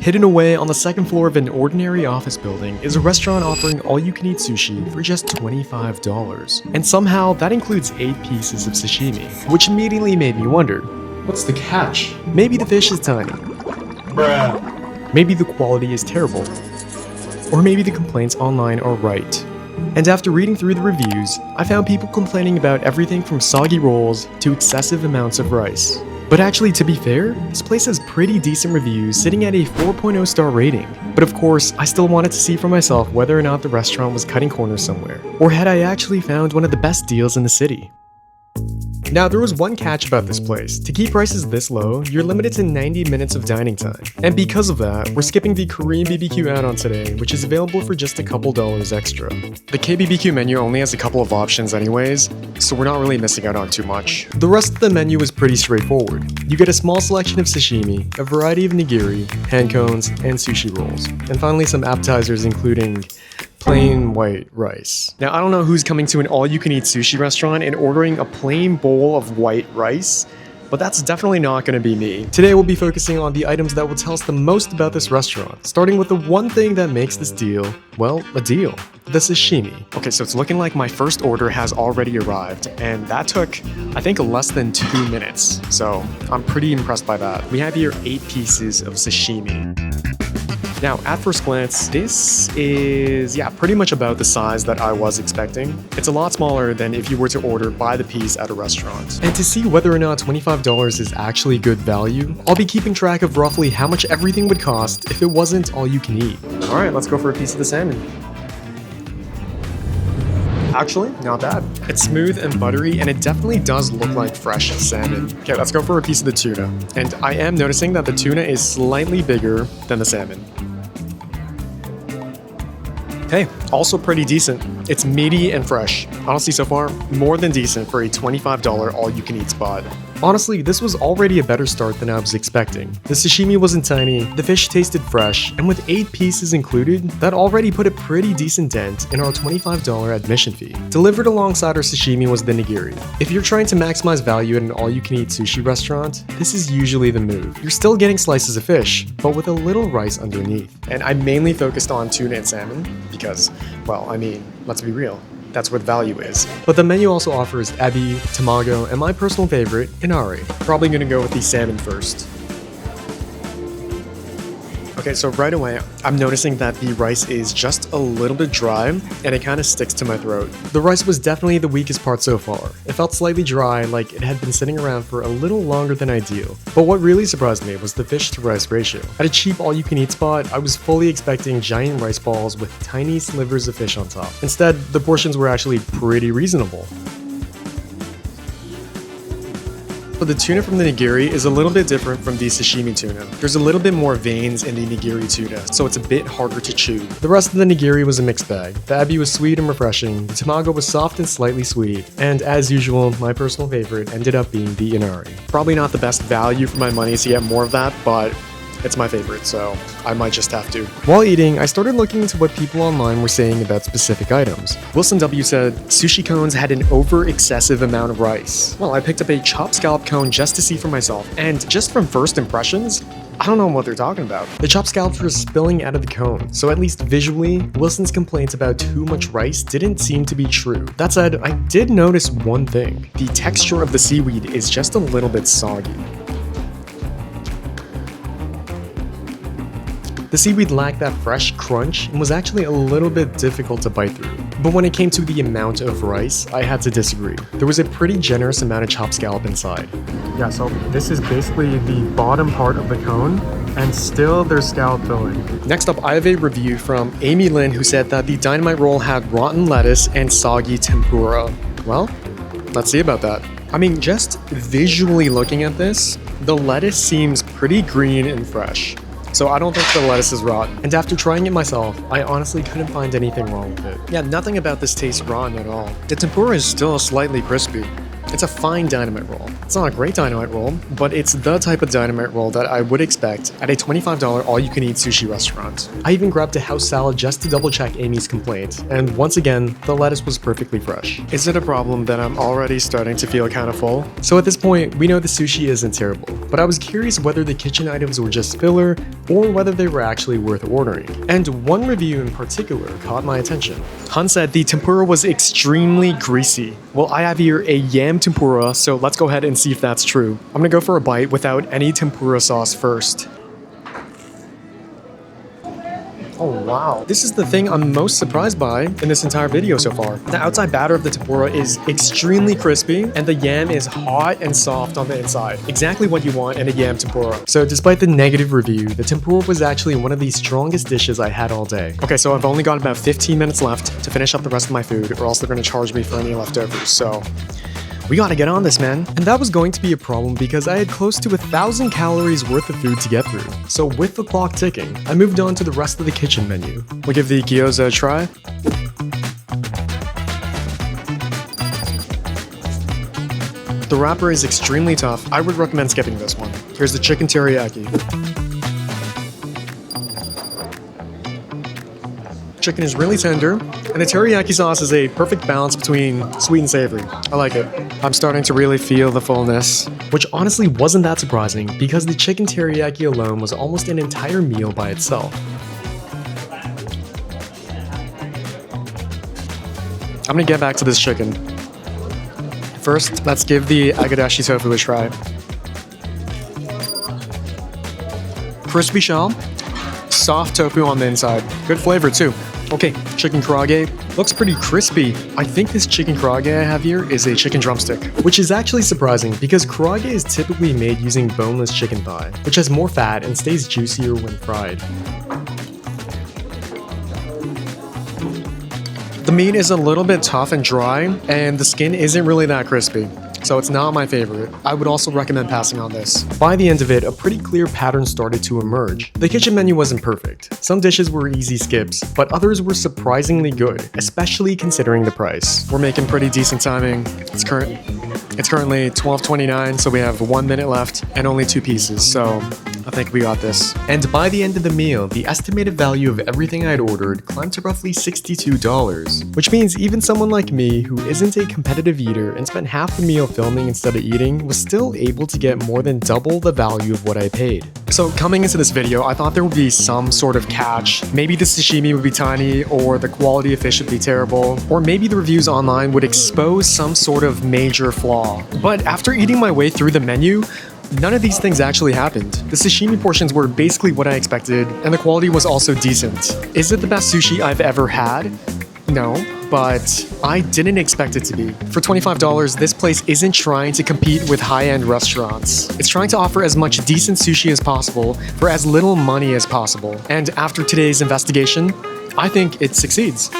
Hidden away on the second floor of an ordinary office building is a restaurant offering all-you-can-eat sushi for just $25. And somehow that includes 8 pieces of sashimi, which immediately made me wonder, what's the catch? Maybe the fish is tiny. Bruh. Maybe the quality is terrible. Or maybe the complaints online are right. And after reading through the reviews, I found people complaining about everything from soggy rolls to excessive amounts of rice. But actually, to be fair, this place has pretty decent reviews, sitting at a 4.0 star rating. But of course, I still wanted to see for myself whether or not the restaurant was cutting corners somewhere, or had I actually found one of the best deals in the city. Now, there was one catch about this place. To keep prices this low, you're limited to 90 minutes of dining time. And because of that, we're skipping the Korean BBQ add-on today, which is available for just a couple dollars extra. The KBBQ menu only has a couple of options anyways, so we're not really missing out on too much. The rest of the menu is pretty straightforward. You get a small selection of sashimi, a variety of nigiri, hand cones, and sushi rolls. And finally some appetizers including plain white rice. Now, I don't know who's coming to an all-you-can-eat sushi restaurant and ordering a plain bowl of white rice, but that's definitely not going to be me. Today, we'll be focusing on the items that will tell us the most about this restaurant, starting with the one thing that makes this deal, well, a deal. The sashimi. Okay, so it's looking like my first order has already arrived, and that took, I think, less than 2 minutes. So I'm pretty impressed by that. We have here 8 pieces of sashimi. Now, at first glance, this is, pretty much about the size that I was expecting. It's a lot smaller than if you were to order by the piece at a restaurant. And to see whether or not $25 is actually good value, I'll be keeping track of roughly how much everything would cost if it wasn't all you can eat. Alright, let's go for a piece of the salmon. Actually, not bad. It's smooth and buttery, and it definitely does look like fresh salmon. Okay, let's go for a piece of the tuna. And I am noticing that the tuna is slightly bigger than the salmon. Hey, also pretty decent. It's meaty and fresh. Honestly, so far, more than decent for a $25 all-you-can-eat spot. Honestly, this was already a better start than I was expecting. The sashimi wasn't tiny, the fish tasted fresh, and with 8 pieces included, that already put a pretty decent dent in our $25 admission fee. Delivered alongside our sashimi was the nigiri. If you're trying to maximize value at an all-you-can-eat sushi restaurant, this is usually the move. You're still getting slices of fish, but with a little rice underneath. And I mainly focused on tuna and salmon, because, well, I mean, let's be real. That's where the value is. But the menu also offers ebi, tamago, and my personal favorite, inari. Probably gonna go with the salmon first. Okay, so right away, I'm noticing that the rice is just a little bit dry, and it kind of sticks to my throat. The rice was definitely the weakest part so far. It felt slightly dry, like it had been sitting around for a little longer than ideal. But what really surprised me was the fish to rice ratio. At a cheap all-you-can-eat spot, I was fully expecting giant rice balls with tiny slivers of fish on top. Instead, the portions were actually pretty reasonable. But the tuna from the nigiri is a little bit different from the sashimi tuna. There's a little bit more veins in the nigiri tuna, so it's a bit harder to chew. The rest of the nigiri was a mixed bag. The ebi was sweet and refreshing, the tamago was soft and slightly sweet, and as usual, my personal favorite ended up being the inari. Probably not the best value for my money to get more of that, but it's my favorite, so I might just have to. While eating, I started looking into what people online were saying about specific items. Wilson W said, sushi cones had an over-excessive amount of rice. Well, I picked up a chopped scallop cone just to see for myself, and just from first impressions, I don't know what they're talking about. The chopped scallops were spilling out of the cone, so at least visually, Wilson's complaints about too much rice didn't seem to be true. That said, I did notice one thing. The texture of the seaweed is just a little bit soggy. The seaweed lacked that fresh crunch and was actually a little bit difficult to bite through. But when it came to the amount of rice, I had to disagree. There was a pretty generous amount of chopped scallop inside. Yeah, so this is basically the bottom part of the cone, and still there's scallop filling. Next up, I have a review from Amy Lynn who said that the dynamite roll had rotten lettuce and soggy tempura. Well, let's see about that. I mean, just visually looking at this, the lettuce seems pretty green and fresh. So I don't think the lettuce is rotten. And after trying it myself, I honestly couldn't find anything wrong with it. Yeah, nothing about this tastes rotten at all. The tempura is still slightly crispy. It's a fine dynamite roll. It's not a great dynamite roll, but it's the type of dynamite roll that I would expect at a $25 all-you-can-eat sushi restaurant. I even grabbed a house salad just to double-check Amy's complaint, and once again, the lettuce was perfectly fresh. Is it a problem that I'm already starting to feel kind of full? So at this point, we know the sushi isn't terrible, but I was curious whether the kitchen items were just filler or whether they were actually worth ordering. And one review in particular caught my attention. Han said the tempura was extremely greasy. Well, I have here a yam tempura, so let's go ahead and see if that's true. I'm gonna go for a bite without any tempura sauce first. Oh wow, this is the thing I'm most surprised by in this entire video so far. The outside batter of the tempura is extremely crispy and the yam is hot and soft on the inside. Exactly what you want in a yam tempura. So despite the negative review, the tempura was actually one of the strongest dishes I had all day. Okay, so I've only got about 15 minutes left to finish up the rest of my food or else they're gonna charge me for any leftovers, so we gotta get on this, man. And that was going to be a problem because I had close to 1,000 calories worth of food to get through. So with the clock ticking, I moved on to the rest of the kitchen menu. We'll give the gyoza a try. The wrapper is extremely tough. I would recommend skipping this one. Here's the chicken teriyaki. Chicken is really tender, and the teriyaki sauce is a perfect balance between sweet and savory. I like it. I'm starting to really feel the fullness, which honestly wasn't that surprising because the chicken teriyaki alone was almost an entire meal by itself. I'm gonna get back to this chicken. First, let's give the agadashi tofu a try. Crispy shell, soft tofu on the inside. Good flavor too. Okay, chicken karaage looks pretty crispy. I think this chicken karaage I have here is a chicken drumstick, which is actually surprising because karaage is typically made using boneless chicken thigh, which has more fat and stays juicier when fried. The meat is a little bit tough and dry, and the skin isn't really that crispy. So it's not my favorite. I would also recommend passing on this. By the end of it, a pretty clear pattern started to emerge. The kitchen menu wasn't perfect. Some dishes were easy skips, but others were surprisingly good, especially considering the price. We're making pretty decent timing. It's currently 12:29, so we have 1 minute left and only 2 pieces, so I think we got this. And by the end of the meal, the estimated value of everything I'd ordered climbed to roughly $62, which means even someone like me who isn't a competitive eater and spent half the meal filming instead of eating was still able to get more than double the value of what I paid. So coming into this video, I thought there would be some sort of catch. Maybe the sashimi would be tiny, or the quality of fish would be terrible, or maybe the reviews online would expose some sort of major flaw. But after eating my way through the menu, none of these things actually happened. The sashimi portions were basically what I expected, and the quality was also decent. Is it the best sushi I've ever had? No, but I didn't expect it to be. For $25, this place isn't trying to compete with high-end restaurants. It's trying to offer as much decent sushi as possible for as little money as possible. And after today's investigation, I think it succeeds.